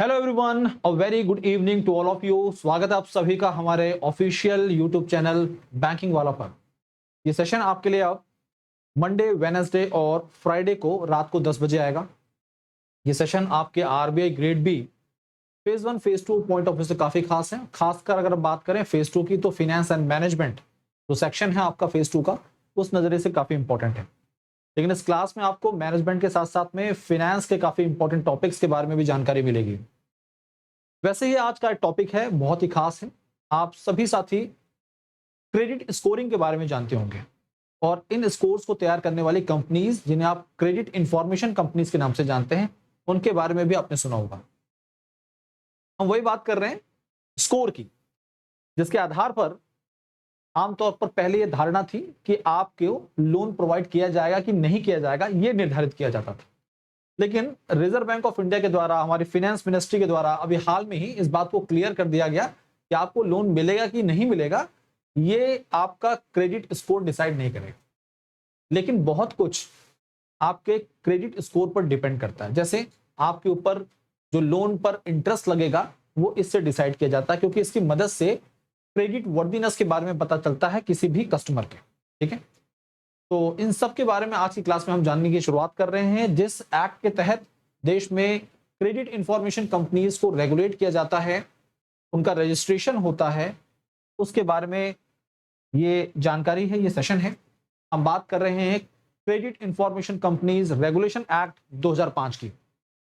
Hello everyone, a very good evening to all of you. स्वागत है आप सभी का हमारे ऑफिशियल यूट्यूब चैनल बैंकिंग वाला पर। ये सेशन आपके लिए अब मंडे, वेडनेसडे और फ्राइडे को रात को 10 बजे आएगा। ये सेशन आपके RBI grade B phase 1 phase 2 point of view से काफी खास है। खासकर अगर बात करें फेज 2 की तो फिनेंस एंड मैनेजमेंट जो सेक्शन है आपका फेज 2 का, उस नजरिए से काफी इंपॉर्टेंट है। लेकिन इस क्लास में आपको मैनेजमेंट के साथ साथ में फिनेंस के काफी इंपॉर्टेंट टॉपिक्स के बारे में भी जानकारी मिलेगी। वैसे ही आज का टॉपिक है बहुत ही खास है। आप सभी साथी क्रेडिट स्कोरिंग के बारे में जानते होंगे और इन स्कोर्स को तैयार करने वाली कंपनीज जिन्हें आप क्रेडिट इंफॉर्मेशन कंपनीज के नाम से जानते हैं, उनके बारे में भी आपने सुना होगा। हम वही बात कर रहे हैं स्कोर की, जिसके आधार पर आमतौर पर पहले यह धारणा थी कि आपको लोन प्रोवाइड किया जाएगा कि नहीं किया जाएगा, यह निर्धारित किया जाता था। लेकिन रिजर्व बैंक ऑफ इंडिया के द्वारा, हमारी फाइनेंस मिनिस्ट्री के द्वारा अभी हाल में ही इस बात को क्लियर कर दिया गया कि आपको लोन मिलेगा कि नहीं मिलेगा, ये आपका क्रेडिट स्कोर डिसाइड नहीं करेगा। लेकिन बहुत कुछ आपके क्रेडिट स्कोर पर डिपेंड करता है। जैसे आपके ऊपर जो लोन पर इंटरेस्ट लगेगा वो इससे डिसाइड किया जाता है, क्योंकि इसकी मदद से क्रेडिट वर्दीनेस के बारे में पता चलता है किसी भी कस्टमर के। ठीक है, तो इन सब के बारे में आज की क्लास में हम जानने की शुरुआत कर रहे हैं। जिस एक्ट के तहत देश में क्रेडिट इंफॉर्मेशन कंपनीज को रेगुलेट किया जाता है, उनका रजिस्ट्रेशन होता है, उसके बारे में ये जानकारी है, ये सेशन है। हम बात कर रहे हैं credit information companies regulation act 2005 की,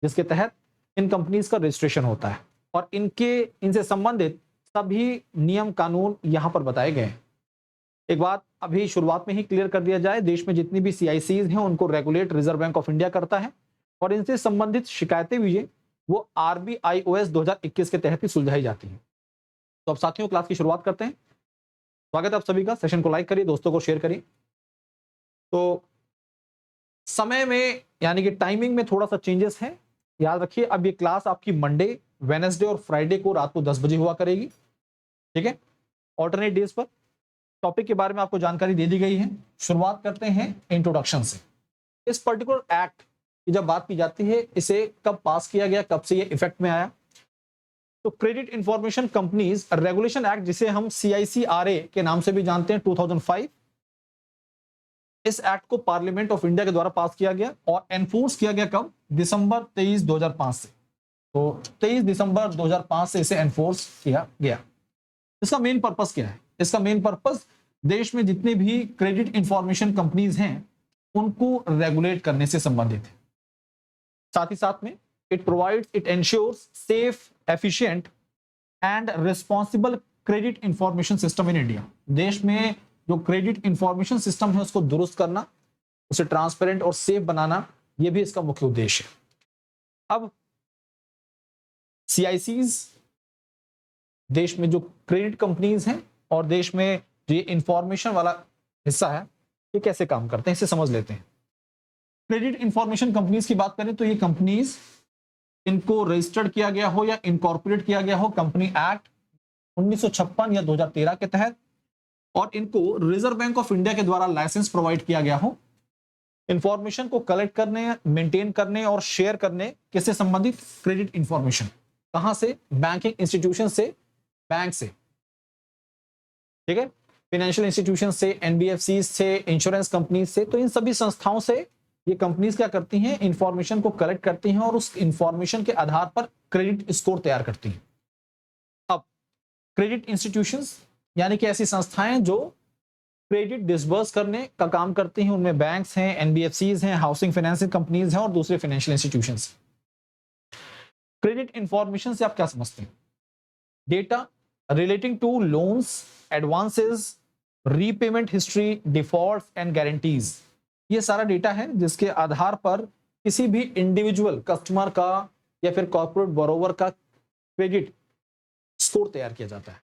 जिसके तहत इन कंपनीज का रजिस्ट्रेशन होता है और इनसे संबंधित सभी नियम कानून यहां पर बताए गए हैं। एक बात अभी शुरुआत में ही क्लियर कर दिया जाए, देश में जितनी भी सीआईसीज हैं उनको regulate reserve Bank of India करता है और इनसे संबंधित शिकायतें भी हैं वो आरबीआईओएस 2021 के तहत ही सुलझाई जाती हैं। तो अब साथियों क्लास की शुरुआत करते हैं। स्वागत है आप सभी का। सेशन को लाइक करिए, दोस्तों को शेयर करिए। तो समय में यानी कि टाइमिंग में थोड़ा सा चेंजेस है, याद रखिए। अब ये क्लास आपकी मंडे, वेडनेसडे और फ्राइडे को रात को 10 बजे हुआ करेगी। ठीक है, ऑल्टरनेट डेज पर। टॉपिक के बारे में आपको जानकारी दे दी गई है। शुरुआत करते हैं इंट्रोडक्शन से। इस पर्टिकुलर एक्ट की जब बात की जाती है, इसे कब पास किया गया, कब से ये इफेक्ट में आया, तो credit information companies regulation act, जिसे हम सीआईसीआरए के नाम से भी जानते हैं, 2005, इस एक्ट को पार्लियामेंट ऑफ इंडिया के द्वारा पास किया गया और एनफोर्स किया गया कब? दिसंबर 23, 2005 से। तो 23 दिसंबर 2005 से इसे एनफोर्स किया गया। इसका मेन पर्पस क्या है? इसका मेन पर्पस देश में जितने भी क्रेडिट इंफॉर्मेशन कंपनीज हैं उनको रेगुलेट करने से संबंधित है। साथ ही साथ में it ensures safe, efficient and responsible credit information system in India. देश में जो क्रेडिट इंफॉर्मेशन सिस्टम है उसको दुरुस्त करना, उसे ट्रांसपेरेंट और सेफ बनाना, यह भी इसका मुख्य उद्देश्य है। अब सीआईसीज देश में जो क्रेडिट कंपनीज हैं और देश में जो ये इंफॉर्मेशन वाला हिस्सा है, ये कैसे काम करते हैं इसे समझ लेते हैं। क्रेडिट इंफॉर्मेशन कंपनीज की बात करें तो ये कंपनीज, इनको रजिस्टर्ड किया गया हो या इनकॉर्पोरेट किया गया हो कंपनी एक्ट 1956 या 2013 के तहत, और इनको रिजर्व बैंक ऑफ इंडिया के द्वारा लाइसेंस प्रोवाइड किया गया हो इंफॉर्मेशन को कलेक्ट करने, मेंटेन करने और शेयर करने, किससे संबंधित? Credit information. कहां से? बैंकिंग इंस्टीट्यूशन से, बैंक से। ठीक है, फाइनेंशियल इंस्टीट्यूशन से, एनबीएफसी से, इंश्योरेंस कंपनी से। तो इन सभी संस्थाओं से ये कंपनीज क्या करती हैं? इंफॉर्मेशन को कलेक्ट करती हैं और उस इंफॉर्मेशन के आधार पर क्रेडिट स्कोर तैयार करती हैं। अब क्रेडिट इंस्टीट्यूशंस यानी कि ऐसी संस्थाएं जो क्रेडिट डिसबर्स करने का काम करती हैं, उनमें बैंक्स हैं, एनबीएफसीज हैं, हाउसिंग फाइनेंसिंग कंपनीज हैं और दूसरे फाइनेंशियल इंस्टीट्यूशंस। क्रेडिट इंफॉर्मेशन से आप क्या समझते हैं? Data relating to loans, advances, repayment history, defaults and guarantees, ये सारा डेटा है जिसके आधार पर किसी भी इंडिविजुअल कस्टमर का या फिर कॉर्पोरेट बोरोवर का क्रेडिट स्कोर तैयार किया जाता है।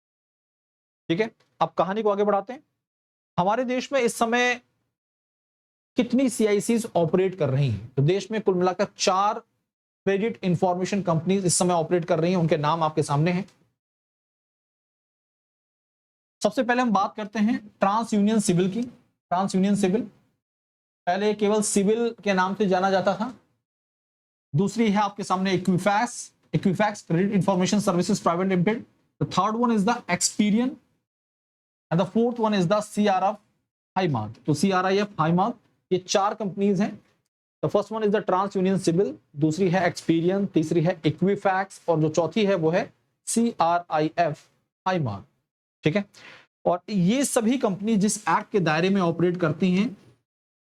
ठीक है, अब कहानी को आगे बढ़ाते हैं। हमारे देश में इस समय कितनी सीआईसीज ऑपरेट कर रही हैं? तो देश में कुल मिलाकर 4 क्रेडिट इंफॉर्मेशन कंपनीज इस समय ऑपरेट कर रही हैं। उनके नाम आपके सामने हैं। सबसे पहले हम बात करते हैं ट्रांस यूनियन सिविल की। ट्रांस यूनियन सिविल पहले केवल सिविल के नाम से जाना जाता था। दूसरी है आपके सामने Equifax, Equifax Credit Information Services Private Limited. The third one is the Experian, and the fourth one is the CRF Highmark. तो CRIF Highmark ये 4 कंपनीज हैं. The first one is the TransUnion Civil, दूसरी है Experian, तीसरी है Equifax और जो चौथी है वो है CRIF Highmark. ठीक है. और ये सभी कंपनी जिस एक्ट के दायरे में ऑपरेट करती हैं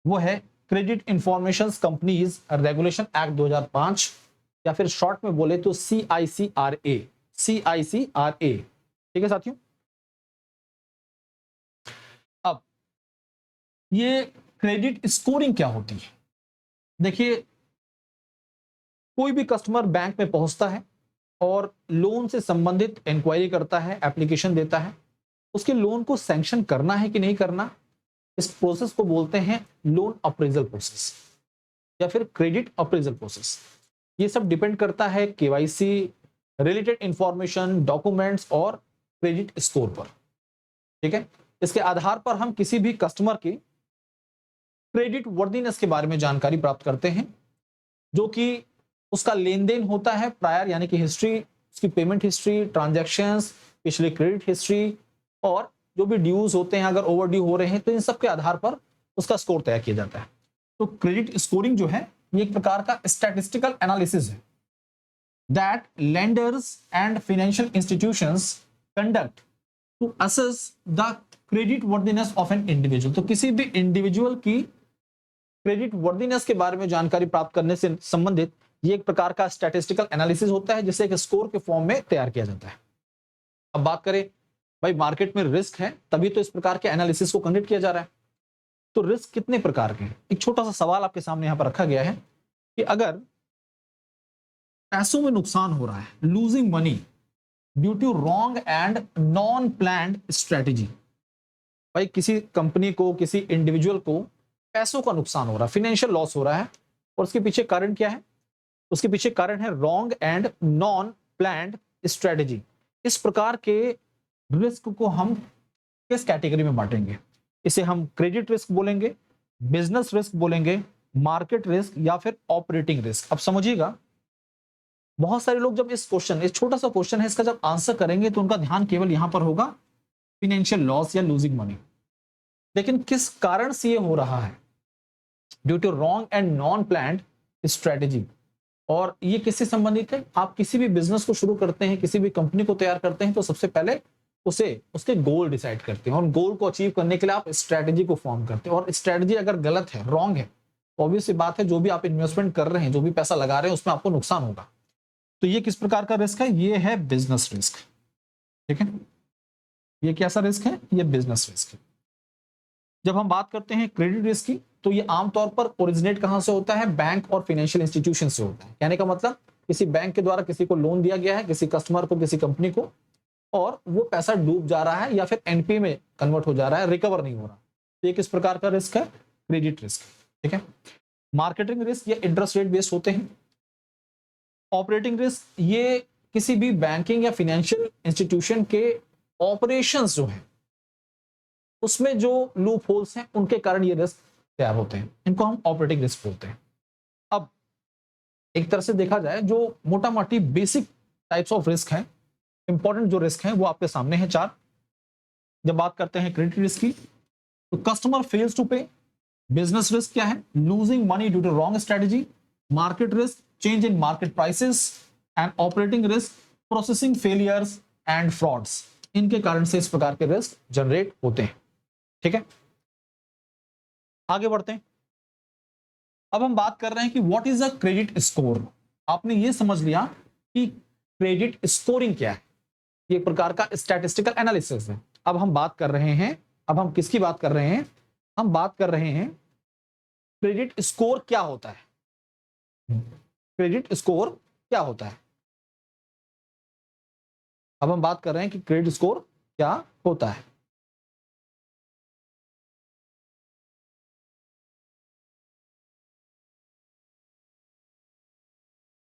वो है credit information companies regulation act 2005, या फिर शॉर्ट में बोले तो CICRA. ठीक है साथियों. अब ये क्रेडिट स्कोरिंग क्या होती है? देखिए, कोई भी कस्टमर बैंक में पहुंचता है और लोन से संबंधित इंक्वायरी करता है, एप्लीकेशन देता है. उसके लोन को सैंक्शन करना है कि नहीं करना, इस प्रोसेस को बोलते हैं लोन अप्रेजल प्रोसेस या फिर क्रेडिट अप्रेजल प्रोसेस. ये सब डिपेंड करता है KYC, रिलेटेड इंफॉर्मेशन, डॉक्यूमेंट्स और क्रेडिट स्कोर पर. ठीक है. इसके आधार पर हम किसी भी कस्टमर की क्रेडिट वर्दीनेस के बारे में जानकारी प्राप्त करते हैं, जो कि उसका लेन देन होता है प्रायर, यानी कि हिस्ट्री, उसकी पेमेंट हिस्ट्री, ट्रांजैक्शंस, पिछले क्रेडिट हिस्ट्री, और जो भी ड्यूज होते हैं अगर ओवर ड्यू हो रहे हैं तो इन सब के आधार पर उसका स्कोर तय किया जाता है. तो क्रेडिट स्कोरिंग जो है ये एक प्रकार का स्टैटिस्टिकल एनालिसिस है that lenders and financial institutions conduct to assess the creditworthiness of an individual. तो किसी भी इंडिविजुअल की क्रेडिट वर्दीनेस के बारे में जानकारी प्राप्त करने से संबंधित ये एक प्रकार का स्टैटिस्टिकल एनालिसिस होता है जिसे एक स्कोर के फॉर्म में तैयार किया जाता है. अब बात करें भाई, मार्केट में रिस्क है तभी तो इस प्रकार के एनालिसिस को कंडक्ट किया जा रहा है. तो रिस्क कितने प्रकार के हैं? एक छोटा सा सवाल आपके सामने यहां पर रखा गया है कि अगर पैसों में नुकसान हो रहा है, losing money due to wrong and non planned strategy. भाई किसी कंपनी को, किसी इंडिविजुअल को पैसों का नुकसान हो रहा है, फाइनेंशियल लॉस हो रहा है, और उसके पीछे कारण क्या है? उसके पीछे कारण है wrong and non planned strategy. इस प्रकार के रिस्क को हम किस कैटेगरी में बांटेंगे? इसे हम क्रेडिट रिस्क बोलेंगे, बिजनेस रिस्क बोलेंगे, मार्केट रिस्क, या फिर ऑपरेटिंग रिस्क. अब समझिएगा, बहुत सारे लोग जब इस छोटा सा क्वेश्चन है, इसका जब आंसर करेंगे तो उनका ध्यान केवल यहां पर होगा फाइनेंशियल लॉस या लूजिंग मनी. लेकिन किस कारण से ये हो रहा है? Due to wrong and non planned strategy. और ये किससे संबंधित है? आप किसी भी बिजनेस को शुरू करते हैं, किसी भी कंपनी को तैयार करते हैं, तो सबसे पहले उसके गोल डिसाइड करते हैं, और गोल को अचीव करने के लिए आप स्ट्रेटेजी को फॉर्म करते हैं. और स्ट्रेटेजी अगर गलत है, रॉन्ग है, तो ऑब्वियस सी बात है जो भी आप इन्वेस्टमेंट कर रहे हैं, जो भी पैसा लगा रहे हैं, उसमें आपको नुकसान होगा. तो ये किस प्रकार का रिस्क है? ये है बिजनेस रिस्क. ठीक है. ये कैसा रिस्क है? ये बिजनेस रिस्क है. जब हम बात करते हैं क्रेडिट रिस्क की, तो ये आमतौर पर ओरिजिनेट कहां से होता है? बैंक और फाइनेंशियल इंस्टीट्यूशन से होता है. कहने का मतलब, किसी बैंक के द्वारा किसी को लोन दिया गया है, किसी कस्टमर को, किसी कंपनी को, और वो पैसा डूब जा रहा है या फिर NPA में कन्वर्ट हो जा रहा है, रिकवर नहीं हो रहा. तो ये किस प्रकार का रिस्क है? Credit risk. ठीक है. मार्केटिंग रिस्क ये इंटरेस्ट रेट बेस्ड होते हैं. ऑपरेटिंग रिस्क ये किसी भी बैंकिंग या फाइनेंशियल इंस्टीट्यूशन के ऑपरेशंस जो हैं उसमें जो लूप होल्स हैं उनके कारण ये रिस्क तैयार होते हैं. इनको हम ऑपरेटिंग रिस्क बोलते हैं. अब एक तरह से देखा जाए, जो मोटा मोटी बेसिक टाइप्स ऑफ रिस्क हैं, इंपॉर्टेंट जो रिस्क हैं, वो आपके सामने है 4. जब बात करते हैं क्रेडिट रिस्क की, तो customer fails to pay. Business risk क्या है? लूजिंग मनी ड्यू टू रॉन्ग स्ट्रेटेजी. Market risk, change in market prices. And operating risk, processing failures and frauds. इनके कारण से इस प्रकार के रिस्क जनरेट होते हैं. ठीक है. आगे बढ़ते हैं. अब हम बात कर रहे हैं कि what is a credit score. आपने ये समझ लिया कि क्रेडिट स्कोरिंग क्या है. ये एक प्रकार का स्टैटिस्टिकल एनालिसिस है. अब हम बात कर रहे हैं, अब हम किसकी बात कर रहे हैं? हम बात कर रहे हैं क्रेडिट स्कोर क्या होता है. क्रेडिट स्कोर क्या होता है? अब हम बात कर रहे हैं कि क्रेडिट स्कोर क्या होता है.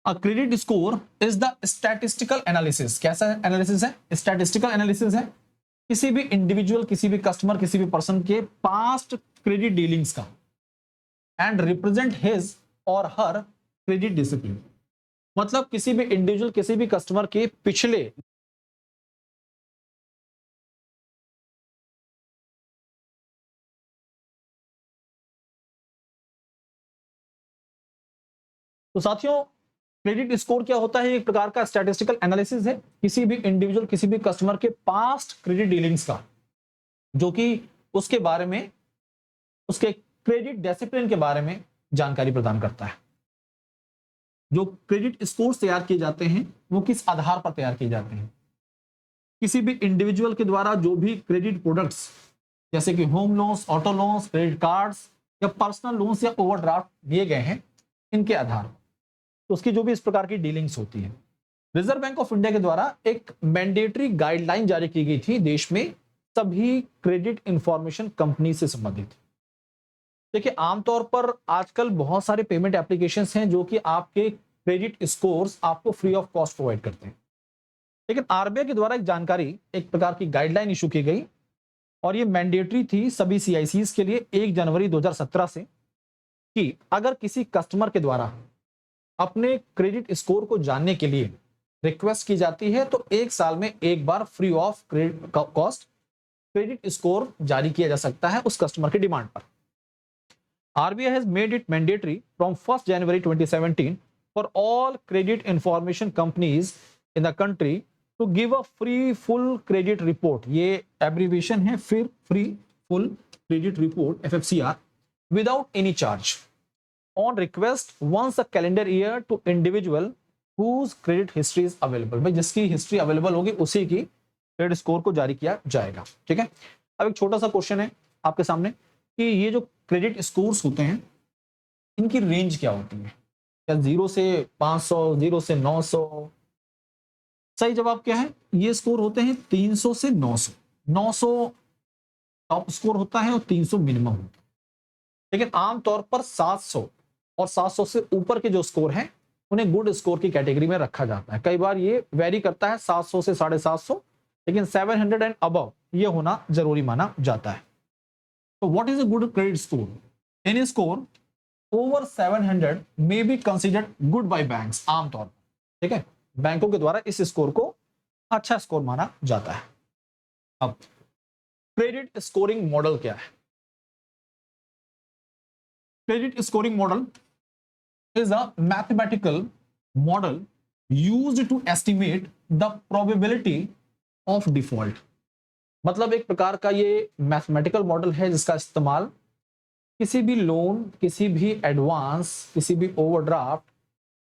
A credit score is the statistical analysis. कैसा एनालिसिस है? स्टैटिस्टिकल एनालिसिस है किसी भी इंडिविजुअल, किसी भी कस्टमर, किसी भी पर्सन के पास्ट क्रेडिट डीलिंग्स का, एंड रिप्रेजेंट हिज और हर क्रेडिट डिसिप्लिन. मतलब किसी भी इंडिविजुअल, किसी भी कस्टमर के पिछले तो साथियों, क्रेडिट स्कोर क्या होता है? एक प्रकार का स्टैटिस्टिकल एनालिसिस है किसी भी इंडिविजुअल, किसी भी कस्टमर के पास्ट क्रेडिट डीलिंग्स का, जो कि उसके बारे में, उसके क्रेडिट डिसिप्लिन के बारे में जानकारी प्रदान करता है। जो क्रेडिट स्कोर्स तैयार किए जाते हैं वो किस आधार पर तैयार किए जाते हैं? किसी भी इंडिविजुअल के द्वारा जो भी क्रेडिट प्रोडक्ट्स जैसे कि home loans, auto loans, credit cards या पर्सनल लोन्स या ओवरड्राफ्ट दिए गए हैं, इनके आधार पर तो उसकी जो भी इस प्रकार की डीलिंग्स होती है। रिजर्व बैंक ऑफ इंडिया के द्वारा एक मैंडेटरी गाइडलाइन जारी की गई थी देश में सभी क्रेडिट इंफॉर्मेशन कंपनी से संबंधित। देखिए, आमतौर पर आजकल बहुत सारे पेमेंट एप्लीकेशंस हैं जो कि आपके क्रेडिट स्कोर्स आपको फ्री ऑफ कॉस्ट प्रोवाइड करते हैं, लेकिन आरबीआई के द्वारा एक जानकारी, एक प्रकार की गाइडलाइन इशू की गई और ये मैंडेटरी थी सभी सीआईसीज के लिए 1 जनवरी 2017 से, कि अगर किसी कस्टमर के द्वारा अपने क्रेडिट स्कोर को जानने के लिए रिक्वेस्ट की जाती है तो 1 साल में एक बार free of cost credit score जारी किया जा सकता है उस कस्टमर की डिमांड पर। RBI has made it mandatory from 1st January 2017 for all credit information companies in the country to give a free full credit report, ये abbreviation है, फिर free full credit report FFCR without any charge on request once a calendar year to individual whose credit history is available। भाई जिसकी history available होगी उसी की credit score को जारी किया जाएगा। ठीक है, अब एक छोटा सा क्वेश्चन है आपके सामने कि ये जो क्रेडिट स्कोर्स होते हैं इनकी रेंज क्या होती है? क्या 0 से 500, 0 से 900? सही जवाब क्या है? ये स्कोर होते हैं 300 से 900। 900 टॉप स्कोर होता है और 300 मिनिमम होता है, लेकिन आमतौर पर 700 और 700 से ऊपर के जो स्कोर हैं उन्हें गुड स्कोर की कैटेगरी में रखा जाता है। कई बार ये वेरी करता है 700 से 750, लेकिन 700 एंड अबव ये होना जरूरी माना जाता है। So what is a good credit score? Any score over 700 may be considered good by banks, आमतौर पर, ठीक है, बैंकों के द्वारा इस स्कोर को अच्छा स्कोर माना जाता है। अब क्रेडिट स्कोरिंग मॉडल क्या है? Credit scoring model is a mathematical model used to estimate the probability of default। मतलब एक प्रकार का ये मैथमेटिकल मॉडल है जिसका इस्तेमाल किसी भी लोन, किसी भी एडवांस, किसी भी ओवरड्राफ्ट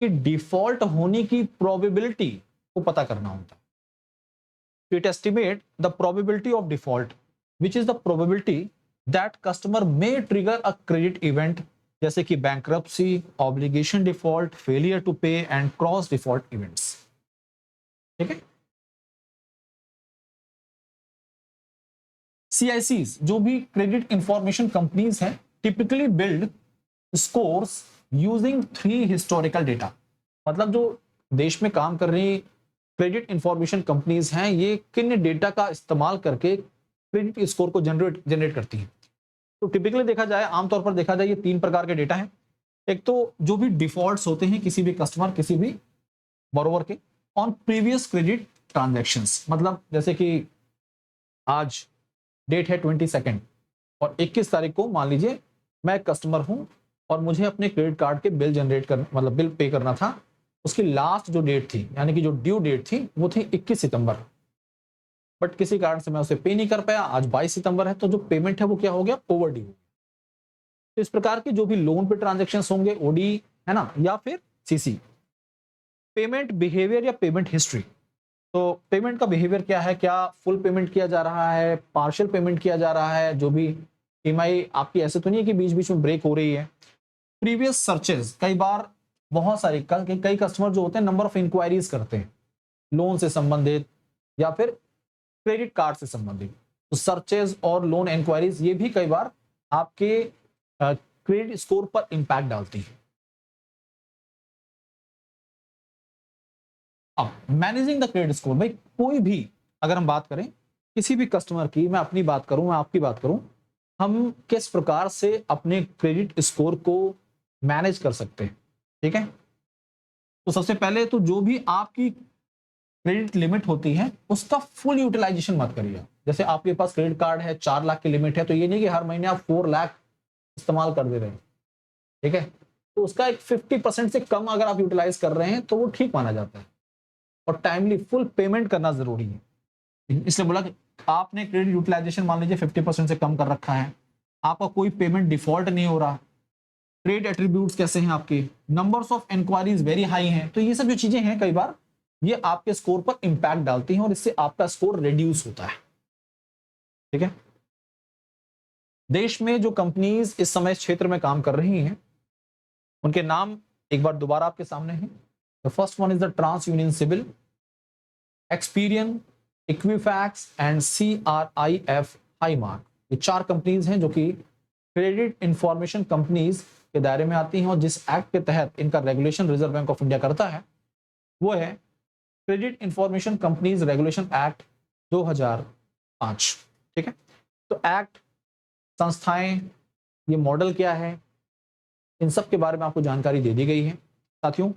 की डिफॉल्ट होने की प्रोबेबिलिटी को पता करना होता है। It estimate the probability of default which is the probability that customer may trigger a credit event, जैसे कि bankruptcy, obligation default, failure to pay and cross default events. ठीक है, CICs जो भी क्रेडिट इंफॉर्मेशन कंपनीज हैं typically build scores using 3 historical data. मतलब जो देश में काम कर रही क्रेडिट इंफॉर्मेशन कंपनीज हैं ये किन डेटा का इस्तेमाल करके क्रेडिट स्कोर को जनरेट करती हैं? तो टिपिकली देखा जाए, आमतौर पर देखा जाए, ये 3 प्रकार के डेटा हैं। एक तो जो भी डिफॉल्ट्स होते हैं किसी भी कस्टमर, किसी भी बोरोवर के ऑन प्रीवियस क्रेडिट ट्रांजैक्शंस, मतलब जैसे कि आज डेट है 22 और 21 तारीख को मान लीजिए मैं कस्टमर हूं और मुझे अपने क्रेडिट कार्ड के बिल जनरेट कर, मतलब बिल पे करना था। उसकी लास्ट जो डेट थी, यानी कि जो ड्यू डेट थी वो थी 21 सितंबर, बट किसी कारण से मैं उसे पे नहीं कर पाया। आज 22 सितंबर है तो जो पेमेंट है वो क्या हो गया? Over due. तो इस प्रकार के जो भी लोन पे ट्रांजेक्शन होंगे, ओडी है ना, या फिर सीसी। पेमेंट बिहेवियर या पेमेंट हिस्ट्री, तो पेमेंट का बिहेवियर क्या है? क्या फुल पेमेंट किया जा रहा है, पार्शियल पेमेंट किया जा रहा है? जो भी ईएमआई आपकी ऐसे तो नहीं है कि बीच बीच में ब्रेक हो रही है। प्रीवियस सर्चेज, कई बार बहुत सारे कई कस्टमर जो होते हैं नंबर ऑफ इंक्वायरीज करते हैं लोन से संबंधित या फिर क्रेडिट कार्ड से संबंधित, तो सर्चेज और लोन इंक्वायरीज ये भी कई बार आपके क्रेडिट स्कोर पर इंपैक्ट डालती है। अब मैनेजिंग द क्रेडिट स्कोर, भाई कोई भी अगर हम बात करें किसी भी कस्टमर की, मैं अपनी बात करूं, मैं आपकी बात करूं, हम किस प्रकार से अपने क्रेडिट स्कोर को मैनेज कर सकते हैं? ठीक है, तो सबसे पहले तो जो भी आपकी क्रेडिट लिमिट होती है उसका फुल यूटिलाइजेशन मत करिए। जैसे आपके पास क्रेडिट कार्ड है, 4 लाख की लिमिट है, तो ये नहीं कि हर महीने आप 4 लाख इस्तेमाल कर दे रहे हैं, ठीक है। तो उसका एक 50% से कम अगर आप यूटिलाइज कर रहे हैं तो वो ठीक माना जाता है, और टाइमली फुल पेमेंट करना जरूरी है। इसलिए बोला कि आपने क्रेडिट यूटिलाइजेशन मान लीजिए 50% से कम कर रखा है, आपका कोई पेमेंट डिफॉल्ट नहीं हो रहा, ट्रेड एट्रीब्यूट्स कैसे हैं आपके, numbers of inquiries very high हैं, तो ये सब जो चीजें हैं कई बार ये आपके स्कोर पर इंपैक्ट डालती हैं और इससे आपका स्कोर रिड्यूस होता है, ठीक है। देश में जो कंपनीज इस समय इस क्षेत्र में काम कर रही हैं उनके नाम एक बार दोबारा आपके सामने हैं। The first one is the TransUnion CIBIL, Experian, Equifax and CRIF Highmark. ये 4 कंपनीज हैं जो कि क्रेडिट इंफॉर्मेशन कंपनीज के दायरे में आती हैं, और जिस एक्ट के तहत इनका regulation reserve Bank of India करता है वो है credit information companies regulation act 2005, ठीक है। तो एक्ट, संस्थाएं, ये मॉडल क्या है, इन सब के बारे में आपको जानकारी दे दी गई है साथियों,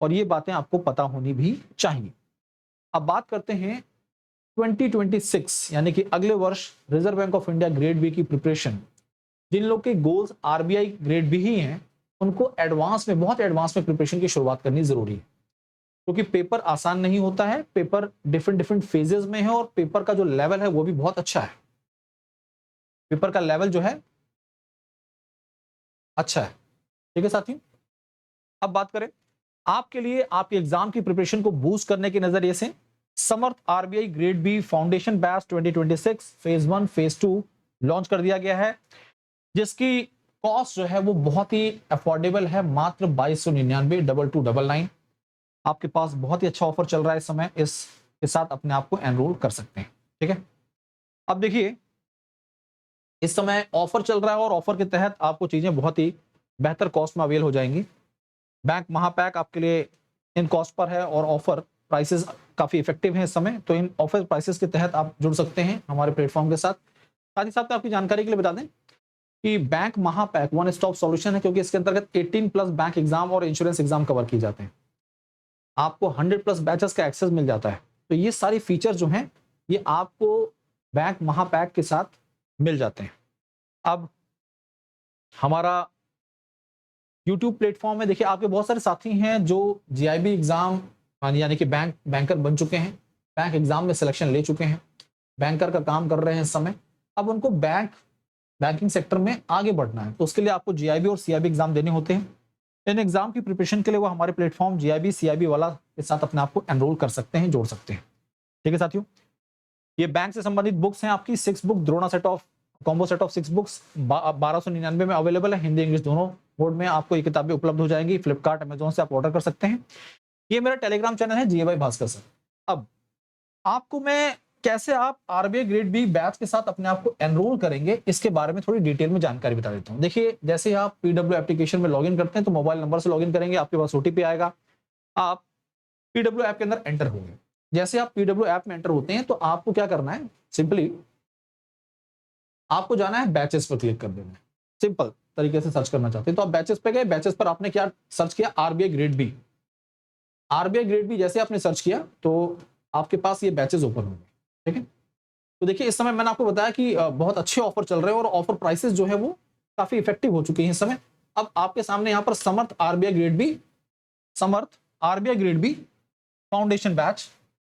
और ये बातें आपको पता होनी भी चाहिए। अब बात करते हैं 2026 यानी कि अगले वर्ष Reserve Bank of India grade B की प्रिपरेशन। जिन लोग के गोल्स RBI ग्रेड बी ही हैं उनको एडवांस में, बहुत एडवांस में प्रिपरेशन की शुरुआत करनी जरूरी है, क्योंकि पेपर आसान नहीं होता है, पेपर डिफरेंट फेजेस में है, और पेपर का जो लेवल है वो भी बहुत अच्छा है। पेपर का लेवल जो है अच्छा है, ठीक है साथियों। अब बात करें आपके लिए आपके एग्जाम की प्रिपरेशन को बूस्ट करने के नजरिए से Samarth RBI grade B foundation batch 2026 phase 1 phase 2 launch कर दिया गया है, जिसकी कॉस्ट जो है वो बहुत ही अफोर्डेबल है, मात्र 2299 2299। आपके पास बहुत ही अच्छा ऑफर चल रहा है इस समय, इसके साथ अपने आप को एनरोल कर सकते हैं, ठीक है। अब देखिए इस समय ऑफर चल रहा है और ऑफर के तहत आपको चीजें बहुत ही बेहतर कॉस्ट में अवेल हो जाएंगी। बैंक महापैक आपके लिए इन कॉस्ट पर है और ऑफर प्राइसेस काफी इफेक्टिव हैं इस समय, तो इन ऑफर प्राइसेस के तहत आप जुड़ सकते हैं हमारे प्लेटफॉर्म के साथ। साथ ही साथ आपकी जानकारी के लिए बता दें कि बैंक महापैक वन स्टॉप सॉल्यूशन है, क्योंकि इसके अंतर्गत 18+ बैंक एग्जाम और इंश्योरेंस एग्जाम कवर किए जाते हैं। आपको 100+ बैचेस का एक्सेस मिल जाता है, तो ये सारी फीचर जो हैं ये आपको बैंक महापैक के साथ मिल जाते हैं। अब हमारा YouTube प्लेटफॉर्म में देखिए आपके बहुत सारे साथी हैं जो GIB एग्जाम यानी कि बैंकर बन चुके हैं, बैंक एग्जाम में सिलेक्शन ले चुके हैं, बैंकर का काम कर रहे हैं इस समय। अब उनको बैंकिंग सेक्टर में आगे बढ़ना है, तो उसके लिए आपको GIB और CIB एग्जाम देने होते हैं। इन एग्जाम की प्रिपरेशन के लिए वो हमारे प्लेटफॉर्म GIB CIB वाला के साथ अपने आप को एनरोल कर सकते हैं, जोड़ सकते हैं, ठीक है साथियों। ये बैंक से संबंधित बुक्स हैं आपकी 6 book Drona set of combo set of 6 books 1299 में अवेलेबल है, हिंदी इंग्लिश दोनों बोर्ड में आपको ये किताबें उपलब्ध हो जाएंगी। फ्लिपकार्ट अमेजोन से आप ऑर्डर कर सकते हैं। ये मेरा टेलीग्राम चैनल है GA भास्कर सर। अब आपको मैं कैसे आप RBI ग्रेड बी बैच के साथ अपने आप को एनरोल करेंगे इसके बारे में थोड़ी डिटेल में जानकारी बता देता हूं। देखिए जैसे ही आप PW एप्लीकेशन में लॉगिन करते हैं तो मोबाइल नंबर से लॉगिन करेंगे, आपके पास OTP आएगा, आप PW ऐप के अंदर एंटर होंगे। जैसे आप PW ऐप में एंटर होते हैं तो आपको क्या करना है, सिंपली आपको जाना है बैचेस पर क्लिक कर देना है। सिंपल तरीके से सर्च करना चाहते हैं तो आप बैचेस पे गए, बैचेस पर आपने क्या सर्च किया, RBI grade B. RBI grade B जैसे आपने सर्च किया तो आपके पास ये बैचेस ओपन होंगे, ठीक है। तो देखिए इस समय मैंने आपको बताया कि बहुत अच्छे ऑफर चल रहे हैं और ऑफर प्राइसेस जो है वो काफी इफेक्टिव हो चुके हैं इस समय। अब आपके सामने यहाँ पर Samarth RBI grade B foundation batch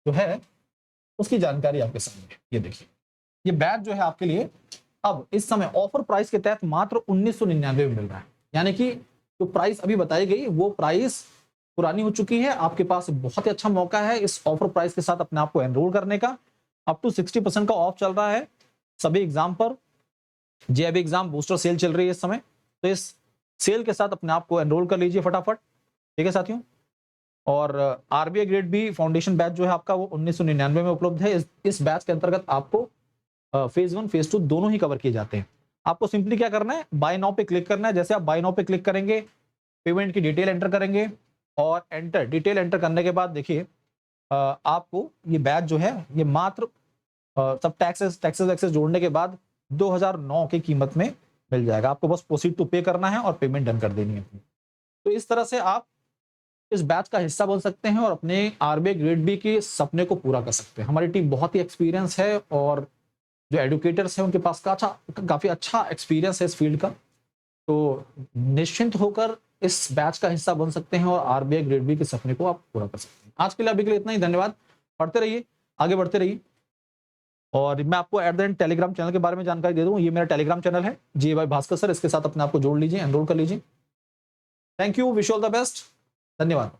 जो है उसकी जानकारी आपके सामने। ये देखिए ये बैच जो है आपके लिए अब इस समय ऑफर प्राइस के तहत मात्र 1999 में मिल रहा है, यानी कि जो प्राइस अभी बताई गई वो प्राइस पुरानी हो चुकी है। आपके पास बहुत ही अच्छा मौका है इस ऑफर प्राइस के साथ अपने आप को एनरोल करने का। अप टू 60% का ऑफ चल रहा है सभी एग्जाम पर। GIB एग्जाम बूस्टर सेल चल रही है इस समय, तो इस सेल के साथ अपने आप को एनरोल कर लीजिए फटाफट, ठीक है साथियों। और RBI grade B foundation batch जो है आपका वो 1999 में उपलब्ध है। इस बैच के अंतर्गत आपको फेज 1 फेज 2 दोनों ही कवर किए जाते हैं। आपको सिंपली क्या करना है, बाय नाउ पे क्लिक करना है। जैसे आप बाय नाउ पे क्लिक करेंगे, पेमेंट की डिटेल एंटर करेंगे और डिटेल एंटर करने के बाद देखिए आपको ये बैच जो है ये मात्र सब टैक्सेस जोड़ने के बाद 2009 की कीमत में मिल जाएगा। आपको बस प्रोसीड टू पे करना है और पेमेंट डन कर देनी है। तो इस तरह से आप इस बैच का हिस्सा बन सकते हैं और अपने आरबीआई ग्रेड बी के सपने को पूरा कर सकते हैं। हमारी टीम बहुत ही एक्सपीरियंस है और जो एडुकेटर्स हैं उनके पास काफ़ी अच्छा एक्सपीरियंस है इस फील्ड का। तो निश्चिंत होकर इस बैच का हिस्सा बन सकते हैं और आरबीआई ग्रेड बी के सपने को आप पूरा कर सकते हैं। आज के लिए अभी के लिए इतना ही। धन्यवाद। पढ़ते रहिए, आगे बढ़ते रहिए। और मैं आपको at the end Telegram channel के बारे में जानकारी दे दूं। ये मेरा टेलीग्राम चैनल है GAY भास्कर सर, इसके साथ अपने आप को जोड़ लीजिए, एनरोल कर लीजिए। Thank you, wish all the best, धन्यवाद।